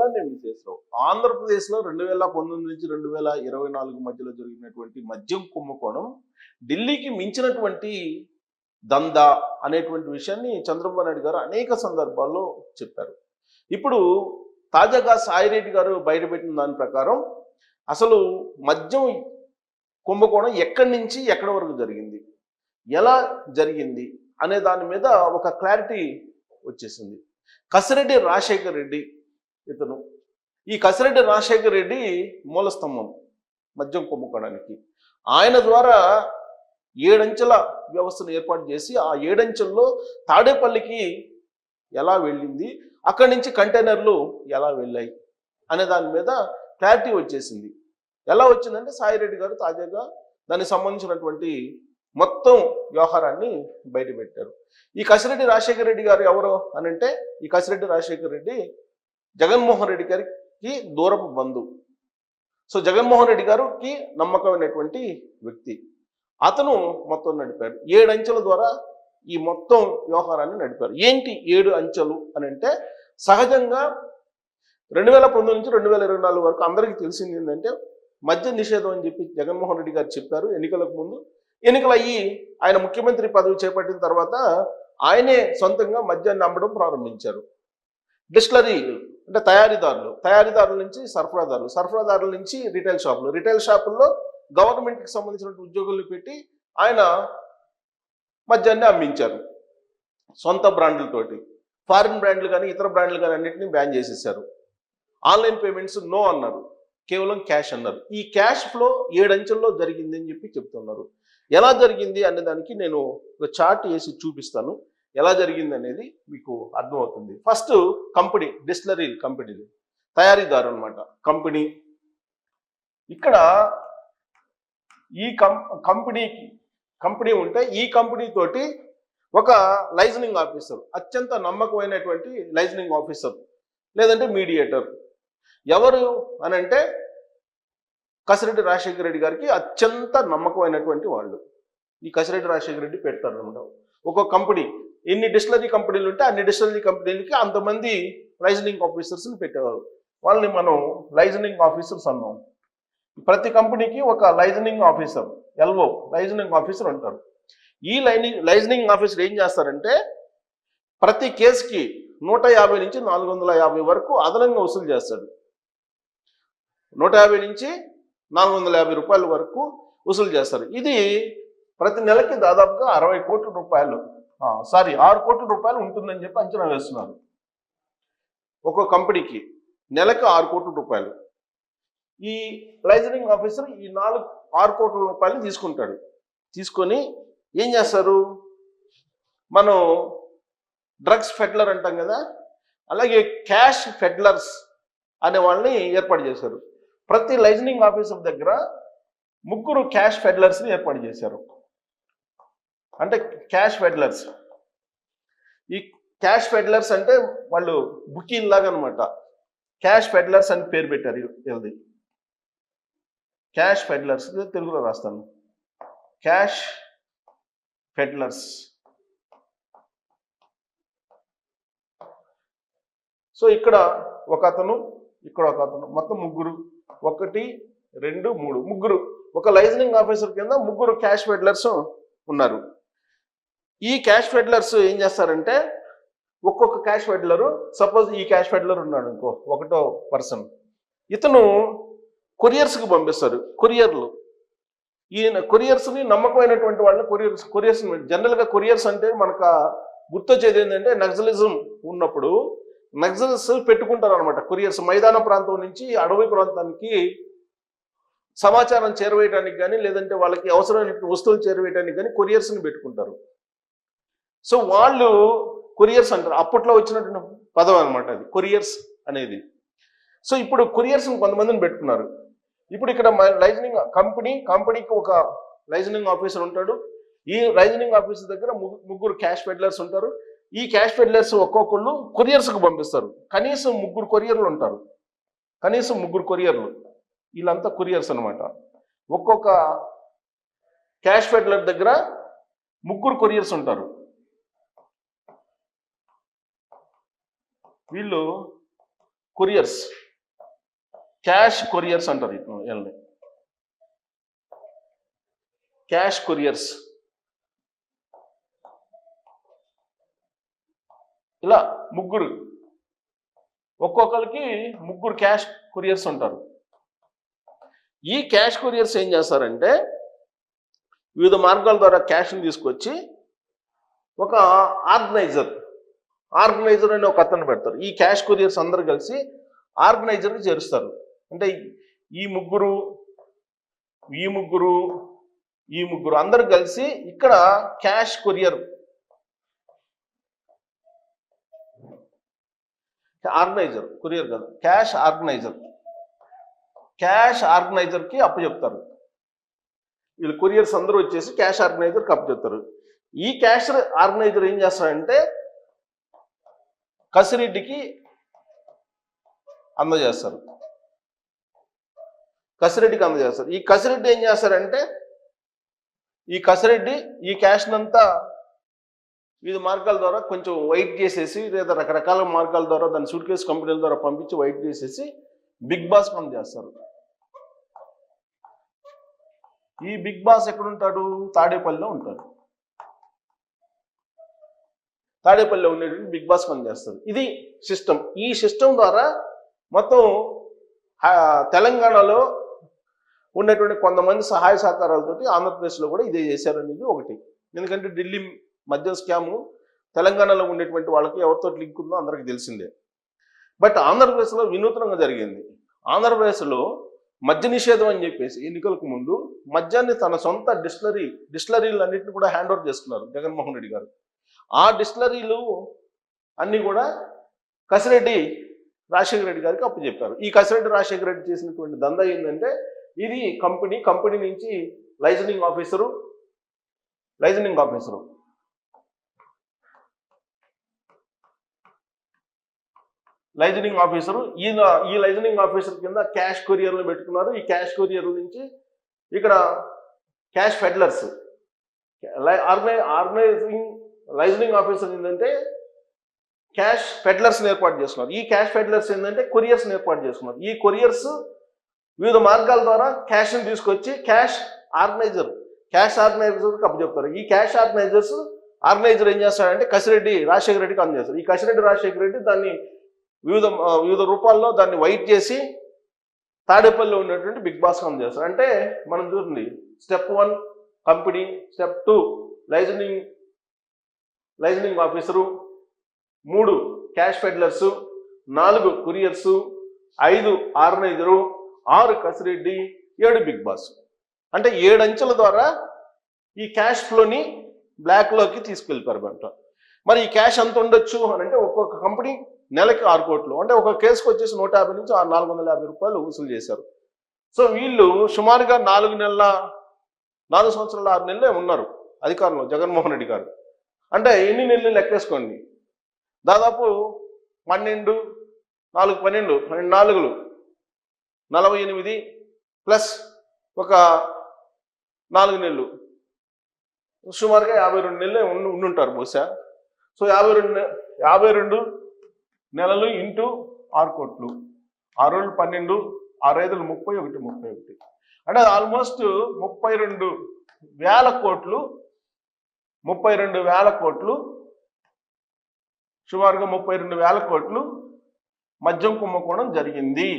అలానే విశ్వేశ్వరరావు ఆంధ్రప్రదేశ్లో 2019 నుంచి 2024 మధ్యలో జరిగినటువంటి మద్యం కుంభకోణం ఢిల్లీకి మించినటువంటి దందా అనేటువంటి విషయాన్ని చంద్రబాబు నాయుడు గారు అనేక సందర్భాల్లో చెప్పారు. ఇప్పుడు తాజాగా సాయిరెడ్డి గారు బయటపెట్టిన దాని ప్రకారం అసలు మద్యం కుంభకోణం ఎక్కడి నుంచి ఎక్కడి వరకు జరిగింది, ఎలా జరిగింది అనే దాని మీద ఒక క్లారిటీ వచ్చేసింది. కసిరెడ్డి రాజశేఖర్ రెడ్డి ఇతను, ఈ కసిరెడ్డి రాజశేఖర్ రెడ్డి మూలస్తంభం మద్యం కుంభకోణానికి. ఆయన ద్వారా 7 అంచెల వ్యవస్థను ఏర్పాటు చేసి ఆ 7 అంచెల్లో తాడేపల్లికి ఎలా వెళ్ళింది, అక్కడి నుంచి కంటైనర్లు ఎలా వెళ్ళాయి అనే దాని మీద క్లారిటీ వచ్చేసింది. ఎలా వచ్చిందంటే సాయిరెడ్డి గారు తాజాగా దానికి సంబంధించినటువంటి మొత్తం వ్యవహారాన్ని బయటపెట్టారు. ఈ కసిరెడ్డి రాజశేఖర రెడ్డి గారు ఎవరు అని అంటే, ఈ కసిరెడ్డి రాజశేఖర రెడ్డి జగన్మోహన్ రెడ్డి గారికి దూరపు బంధువు. సో జగన్మోహన్ రెడ్డి గారికి నమ్మకమైనటువంటి వ్యక్తి. అతను మొత్తం నడిపారు. 7 అంచెల ద్వారా ఈ మొత్తం వ్యవహారాన్ని నడిపారు. ఏంటి 7 అంచెలు అని అంటే, సహజంగా 2019 నుంచి 2024 వరకు అందరికీ తెలిసింది ఏంటంటే మద్య నిషేధం అని చెప్పి జగన్మోహన్ రెడ్డి గారు చెప్పారు ఎన్నికలకు ముందు. ఎన్నికలు అయ్యి ఆయన ముఖ్యమంత్రి పదవి చేపట్టిన తర్వాత ఆయనే సొంతంగా మద్యాన్ని అమ్మడం ప్రారంభించారు. డిస్టిలరీలు అంటే తయారీదారుల నుంచి సరఫరాదారుల నుంచి రిటైల్ షాపుల్లో గవర్నమెంట్కి సంబంధించిన ఉద్యోగులను పెట్టి ఆయన మద్యాన్ని అమ్మించారు సొంత బ్రాండ్లతోటి. ఫారిన్ బ్రాండ్లు కానీ ఇతర బ్రాండ్లు కానీ అన్నింటినీ బ్యాన్ చేసేసారు. ఆన్లైన్ పేమెంట్స్ నో అన్నారు, కేవలం క్యాష్ అన్నారు. ఈ క్యాష్ ఫ్లో 7 అంచెల్లో జరిగింది అని చెప్పి చెప్తున్నారు. ఎలా జరిగింది అనే దానికి నేను ఒక చార్ట్ వేసి చూపిస్తాను. ఎలా జరిగింది అనేది మీకు అర్థమవుతుంది. ఫస్ట్ కంపెనీ, డిస్టిలరీ కంపెనీలు, తయారీదారు అనమాట కంపెనీ. ఇక్కడ ఈ కంపెనీ ఉంటే ఈ కంపెనీ తోటి ఒక లైసెన్సింగ్ ఆఫీసర్, అత్యంత నమ్మకమైనటువంటి లైసెన్సింగ్ ఆఫీసర్ లేదంటే మీడియేటర్ ఎవరు అని అంటే కసిరెడ్డి రాజశేఖర రెడ్డి గారికి అత్యంత నమ్మకమైనటువంటి వాళ్ళు. ఈ కసిరెడ్డి రాజశేఖర రెడ్డి పెడతారు అనమాట. ఒక్కొక్క కంపెనీ, ఎన్ని డిస్టిలరీ కంపెనీలు ఉంటే అన్ని డిస్టిలరీ కంపెనీలకి అంతమంది లైసెన్సింగ్ ఆఫీసర్స్ని పెట్టేవారు. వాళ్ళని మనం లైసెన్సింగ్ ఆఫీసర్స్ అన్నాం. ప్రతి కంపెనీకి ఒక licensing officer, LO licensing officer ఉంటారు. ఈ లైసెన్సింగ్ ఆఫీసర్ ఏం చేస్తారంటే ప్రతి కేసుకి 150 నుంచి 450 వరకు అదనంగా వసూలు చేస్తాడు. 150 నుంచి 450 రూపాయల వరకు వసూలు చేస్తారు. ఇది ప్రతి నెలకి దాదాపుగా 60 కోట్ల రూపాయలు 6 కోట్ల రూపాయలు ఉంటుందని చెప్పి అంచనా వేస్తున్నారు. ఒక్కో కంపెనీకి నెలకు 6 కోట్ల రూపాయలు. ఈ లైసెన్సింగ్ ఆఫీసర్ ఈ 6 కోట్ల రూపాయలు తీసుకుంటాడు. తీసుకొని ఏం చేస్తారు, మనం డ్రగ్స్ ఫెడ్లర్ అంటాం కదా, అలాగే క్యాష్ ఫెడ్లర్స్ అనే వాళ్ళని ఏర్పాటు చేశారు. ప్రతి లైసెన్సింగ్ ఆఫీసర్ దగ్గర 3 క్యాష్ ఫెడ్లర్స్ని ఏర్పాటు చేశారు. అంటే క్యాష్ ఫెడ్లర్స్, ఈ క్యాష్ ఫెడ్లర్స్ అంటే వాళ్ళు బుకీన్ లాగా అనమాట. క్యాష్ ఫెడ్లర్స్ అని పేరు పెట్టారు. ఇది క్యాష్ ఫెడ్లర్స్, తెలుగులో రాస్తాను, క్యాష్ ఫెడ్లర్స్. సో ఇక్కడ ఒక అతను, ఇక్కడ ఒక అతను, మొత్తం 3, 1, 2, 3 ఒక లైసెన్సింగ్ ఆఫీసర్ కింద 3 క్యాష్ ఫెడ్లర్స్ ఉన్నారు. ఈ క్యాష్ ఫెడ్లర్స్ ఏం చేస్తారంటే ఒక్కొక్క క్యాష్ ఫెడ్లరు, సపోజ్ ఈ క్యాష్ ఫెడ్లర్ ఉన్నాడు ఇంకో 1వ పర్సన్, ఇతను కొరియర్స్కి పంపిస్తారు. కొరియర్లు, ఈయన కొరియర్స్ని నమ్మకమైనటువంటి వాళ్ళని కొరియర్స్ జనరల్గా కొరియర్స్ అంటే మనకు గుర్తొచ్చేది ఏంటంటే నక్సలిజం ఉన్నప్పుడు నక్సల్స్ పెట్టుకుంటారు అనమాట. కొరియర్స్ మైదాన ప్రాంతం నుంచి అడవి ప్రాంతానికి సమాచారం చేరవేయడానికి కానీ లేదంటే వాళ్ళకి అవసరమైన వస్తువులు చేరవేయడానికి కానీ కొరియర్స్ని పెట్టుకుంటారు. సో వాళ్ళు కొరియర్స్ అంటారు. అప్పట్లో వచ్చినటువంటి పదం అనమాట అది కొరియర్స్ అనేది. సో ఇప్పుడు కొరియర్స్ని కొంతమందిని పెట్టుకున్నారు. ఇప్పుడు ఇక్కడ లైసెన్సింగ్ కంపెనీకి ఒక లైసెన్సింగ్ ఆఫీసర్ ఉంటాడు. ఈ లైసెన్సింగ్ ఆఫీసర్ దగ్గర 3 క్యాష్ ఫెడ్లర్స్ ఉంటారు. ఈ క్యాష్ ఫెడ్లర్స్ ఒక్కొక్కళ్ళు కొరియర్స్కి పంపిస్తారు. కనీసం 3 కొరియర్లు ఉంటారు. కనీసం 3 కొరియర్లు, వీళ్ళంతా కొరియర్స్ అనమాట. ఒక్కొక్క క్యాష్ ఫెడ్లర్ దగ్గర 3 కొరియర్స్ ఉంటారు. వీళ్ళు కొరియర్స్, క్యాష్ కొరియర్స్ అంటారు వీళ్ళని, క్యాష్ కొరియర్స్. ఇలా ముగ్గురు, ఒక్కొక్కరికి ముగ్గురు క్యాష్ కొరియర్స్ ఉంటారు. ఈ క్యాష్ కొరియర్స్ ఏం చేస్తారంటే వివిధ మార్గాల ద్వారా క్యాష్ని తీసుకొచ్చి ఒక ఆర్గనైజర్ అని ఒక అతను పెడతారు. ఈ క్యాష్ కొరియర్స్ అందరు కలిసి ఆర్గనైజర్ని చేరుస్తారు. అంటే ఈ ముగ్గురు అందరు కలిసి ఇక్కడ క్యాష్ కొరియర్ ఆర్గనైజర్, కొరియర్ కాదు, క్యాష్ ఆర్గనైజర్కి అప్పచెప్తారు. వీళ్ళు కొరియర్స్ అందరూ వచ్చేసి క్యాష్ ఆర్గనైజర్కి అప్పచెప్తారు. ఈ క్యాష్ ఆర్గనైజర్ ఏం చేస్తారంటే కసిరెడ్డికి అందజేస్తారు. ఈ కసిరెడ్డి ఏం చేస్తారంటే ఈ క్యాష్నంతా వివిధ మార్గాల ద్వారా కొంచెం వైట్ చేసేసి లేదా రకరకాల మార్గాల ద్వారా దాన్ని సూట్ కేసు కంపెనీల ద్వారా పంపించి వైట్ చేసేసి బిగ్ బాస్ అందజేస్తారు. ఈ బిగ్ బాస్ ఎక్కడుంటాడు? తాడేపల్లిలో ఉంటాడు. తాడేపల్లిలో ఉండేటువంటి బిగ్ బాస్ అందజేస్తారు. ఇది సిస్టమ్. ఈ సిస్టమ్ ద్వారా మొత్తం తెలంగాణలో ఉన్నటువంటి కొంతమంది సహాయ సహకారాలతోటి ఆంధ్రప్రదేశ్లో కూడా ఇదే చేశారనేది ఒకటి. ఎందుకంటే ఢిల్లీ మద్యం స్కాము తెలంగాణలో ఉండేటువంటి వాళ్ళకి ఎవరితో లింక్ ఉందో అందరికీ తెలిసిందే. బట్ ఆంధ్రప్రదేశ్లో వినూత్నంగా జరిగింది. ఆంధ్రప్రదేశ్లో మద్య నిషేధం అని చెప్పేసి ఎన్నికలకు ముందు మద్యాన్ని తన సొంత డిస్టిలరీలు అన్నింటినీ కూడా హ్యాండ్ ఓవర్ చేసుకున్నారు జగన్మోహన్ రెడ్డి గారు. ఆ డిస్టిలరీలు అన్నీ కూడా కసిరెడ్డి రాజశేఖర రెడ్డి గారికి అప్పచెప్పారు. ఈ కసిరెడ్డి రాజశేఖర రెడ్డి చేసినటువంటి దందా ఏంటంటే ఇది కంపెనీ నుంచి లైజనింగ్ ఆఫీసరు ఈ లైజనింగ్ ఆఫీసర్ కింద క్యాష్ కొరియర్లు పెట్టుకున్నారు. ఈ క్యాష్ కొరియర్ నుంచి ఇక్కడ క్యాష్ ఫెడ్లర్స్ లైజనింగ్ ఆఫీసర్ ఏంటంటే క్యాష్ ఫెడ్లర్స్ని ఏర్పాటు చేస్తున్నారు. ఈ క్యాష్ ఫెడ్లర్స్ ఏంటంటే కొరియర్స్ని ఏర్పాటు చేస్తున్నారు. ఈ కొరియర్స్ వివిధ మార్గాల ద్వారా క్యాష్ని తీసుకొచ్చి క్యాష్ ఆర్గనైజర్కి అప్పచెప్తారు. ఈ క్యాష్ ఆర్గనైజర్ ఏం చేస్తాడంటే కసిరెడ్డి రాజశేఖర రెడ్డికి అందజేస్తారు. ఈ కసిరెడ్డి రాజశేఖర రెడ్డి దాన్ని వివిధ రూపాల్లో దాన్ని వైట్ చేసి తాడేపల్లిలో ఉన్నటువంటి బిగ్ బాస్ అందజేస్తారు. అంటే మనం చూడండి, step 1 company, step 2 liaisoning officer, 3 cash ఫెడ్లర్సు, 4 couriers, 5 organizer, 6 Kasireddy, 7 big boss. అంటే 7 అంచెల ద్వారా ఈ క్యాష్ ఫ్లోని బ్లాక్లోకి తీసుకెళ్ళిపోయారు. మరి ఈ క్యాష్ ఎంత ఉండొచ్చు అని అంటే ఒక్కొక్క కంపెనీ నెలకి 6 కోట్లు, అంటే ఒక కేసుకు వచ్చేసి 150 నుంచి 450 రూపాయలు వసూలు చేశారు. సో వీళ్ళు సుమారుగా 4 సంవత్సరాల 6 నెలలే ఉన్నారు అధికారంలో జగన్మోహన్ రెడ్డి గారు. అంటే ఎన్ని నెలలు లెక్కేసుకోండి, దాదాపు 12 4 48 ప్లస్ ఒక 4 నెలలు, సుమారుగా 52 నెలలే ఉండుంటారు బహుశా. సో 52 నెలలు ఇంటూ 6 కోట్లు, 6 రోజులు 12, 6 ఐదులు 31. అంటే ఆల్మోస్ట్ 32,000 కోట్లు, సుమారుగా 32,000 కోట్లు మద్యం కుంభకోణం జరిగింది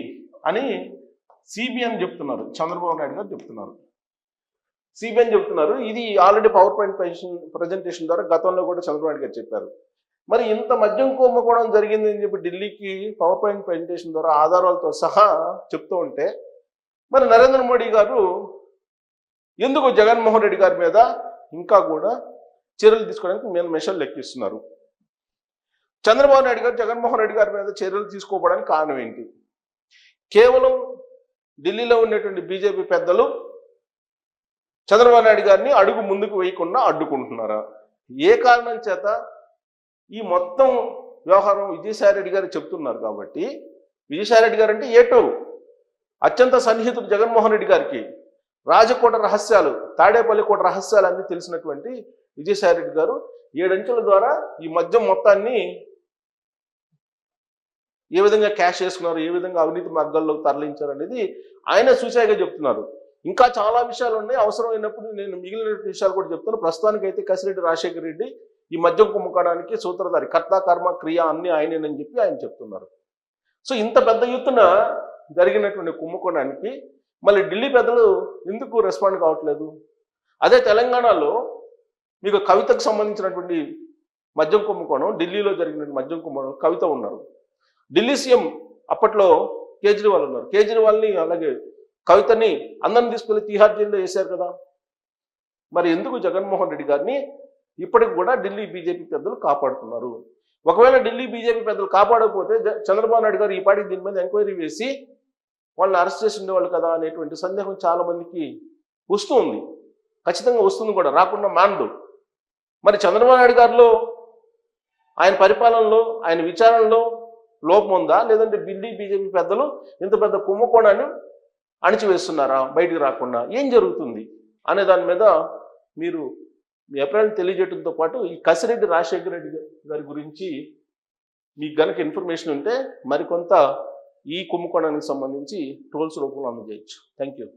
అని సిబిఎన్ చెప్తున్నారు, చంద్రబాబు నాయుడు గారు చెప్తున్నారు. ఇది ఆల్రెడీ పవర్ పాయింట్ ప్రజెంటేషన్ ద్వారా గతంలో కూడా చంద్రబాబు నాయుడు గారు చెప్పారు. మరి ఇంత మద్యం కుంభకోణం జరిగింది అని చెప్పి ఢిల్లీకి పవర్ పాయింట్ ప్రజెంటేషన్ ద్వారా ఆధారాలతో సహా చెప్తూ ఉంటే మరి నరేంద్ర మోడీ గారు ఎందుకు జగన్మోహన్ రెడ్డి గారి మీద ఇంకా కూడా చర్యలు తీసుకోవడానికి మెషర్లు లెక్కిస్తున్నారు? చంద్రబాబు నాయుడు గారు జగన్మోహన్ రెడ్డి గారి మీద చర్యలు తీసుకోవడానికి కారణం ఏంటి? కేవలం ఢిల్లీలో ఉన్నటువంటి బీజేపీ పెద్దలు చంద్రబాబు నాయుడు గారిని అడుగు ముందుకు వేయకుండా అడ్డుకుంటున్నారా? ఏ కారణం చేత ఈ మొత్తం వ్యవహారం విజయసాయి రెడ్డి గారు చెప్తున్నారు కాబట్టి, విజయసాయి రెడ్డి గారు అంటే ఏటో అత్యంత సన్నిహితుడు జగన్మోహన్ రెడ్డి గారికి, రాజకోట రహస్యాలు, తాడేపల్లి కోట రహస్యాలు అన్నీ తెలిసినటువంటి విజయసాయి రెడ్డి గారు 7 అంచెల ద్వారా ఈ మద్యం మొత్తాన్ని ఏ విధంగా క్యాష్ చేసుకున్నారు, ఏ విధంగా అవినీతి మార్గాల్లోకి తరలించారు అనేది ఆయన సూచాయిగా చెప్తున్నారు. ఇంకా చాలా విషయాలు ఉన్నాయి, అవసరమైనప్పుడు నేను మిగిలిన విషయాలు కూడా చెప్తాను. ప్రస్తుతానికైతే కసిరెడ్డి రాజశేఖర రెడ్డి ఈ మద్యం కుంభకోణానికి సూత్రధారి, కర్త కర్మ క్రియ అన్ని ఆయనేనని చెప్పి ఆయన చెప్తున్నారు. సో ఇంత పెద్ద ఎత్తున జరిగినటువంటి కుంభకోణానికి మళ్ళీ ఢిల్లీ పెద్దలు ఎందుకు రెస్పాండ్ కావట్లేదు? అదే తెలంగాణలో మీకు కవితకు సంబంధించినటువంటి మద్యం కుంభకోణం, ఢిల్లీలో జరిగిన మద్యం కుంభకోణం, కవిత ఉన్నారు. ఢిల్లీ సీఎం అప్పట్లో కేజ్రీవాల్ ఉన్నారు. కేజ్రీవాల్ని అలాగే కవితని అందరిని తీసుకెళ్లి తిహార్ జైల్లో వేశారు కదా. మరి ఎందుకు జగన్మోహన్ రెడ్డి గారిని ఇప్పటికి కూడా ఢిల్లీ బీజేపీ పెద్దలు కాపాడుతున్నారు? ఒకవేళ ఢిల్లీ బీజేపీ పెద్దలు కాపాడకపోతే చంద్రబాబు నాయుడు గారు ఈ పాటికి దీని మీద ఎంక్వైరీ వేసి వాళ్ళని అరెస్ట్ చేసి ఉండేవాళ్ళు కదా అనేటువంటి సందేహం చాలా మందికి వస్తూ ఉంది. ఖచ్చితంగా వస్తుంది కూడా, రాకుండా మానదు. మరి చంద్రబాబు నాయుడు గారిలో, ఆయన పరిపాలనలో, ఆయన విచారణలో లోపం ఉందా, లేదంటే ఢిల్లీ బీజేపీ పెద్దలు ఇంత పెద్ద కుంభకోణాన్ని అణిచివేస్తున్నారా బయటికి రాకుండా? ఏం జరుగుతుంది అనే దాని మీద మీరు మీ అభిప్రాయం తెలియజేయడంతో పాటు ఈ కసిరెడ్డి రాజశేఖర రెడ్డి గారి గురించి మీకు గనక ఇన్ఫర్మేషన్ ఉంటే మరికొంత ఈ కుంభకోణానికి సంబంధించి ట్రోల్స్ రూపంలో అందజేయచ్చు. Thank you.